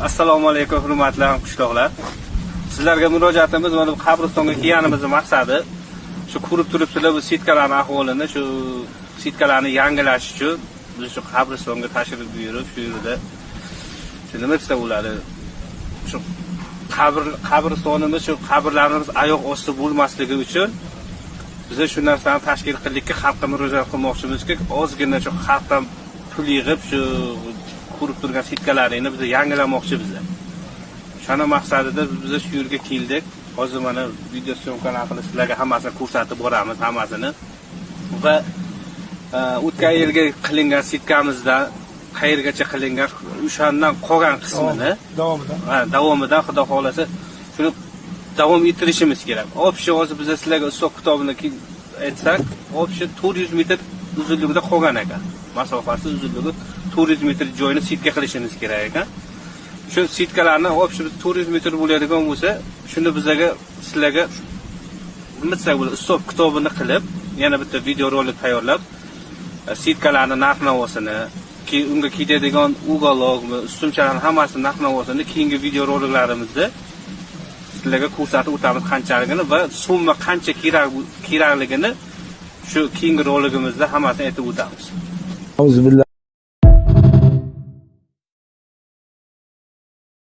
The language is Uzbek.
Assalomu alaykum hurmatli qishloqlar. Sizlarga murojaatimiz mana bu qabristonga kelganimizning maqsadi shu ko'rib turibsizlar bu sitkalarning ahvolini, shu sitkalarni yangilash uchun biz shu qabristonga tashrif buyurib, shu yerda nima desa bo'ladi? Shu qabristonimiz, shu qabrlarimiz oyoq osti bo'lmasligi uchun biz shu narsani tashkil qildikki, xalqqa murojaat qilmoqchimizki, ozgina shu xalqdan pul yig'ib shu ko'rib turgan sitkalarini biz yangilamoqchi bizlar. Shana maqsadida biz shu yerga keldik. Hozir mana video syomkani qilib sizlarga hammasini ko'rsatib boramiz, hammasini. Va o'tgan yilga qilingan sitkamizda qayergacha qilingan o'shandan qolgan qismini davomida xudo xolasa shuni davom ettirishimiz kerak. Obshi hozir biz sizlarga hisob kitobini aytsak, obshi 400 metr uzunligida qolgan ekan. Masofasi uzunligi 400 metr joyini sitka qilishimiz kerak ekan. Shu sitkalarni obshi 400 metr bo'ladigan bo'lsa, shuni bizga sizlarga nima bo'ladi, hisob kitobini qilib, yana bitta video rolik tayyorlab, sitkalarning narx-navosini, unga ketadigan uголокmi, ustunchalarning hammasini narx-navosini keyingi video roliklarimizda sizlarga ko'rsatib o'tamiz qanchaligini va summa qancha kerakligini shu keyingi roligimizda hammasini aytib o'tamiz.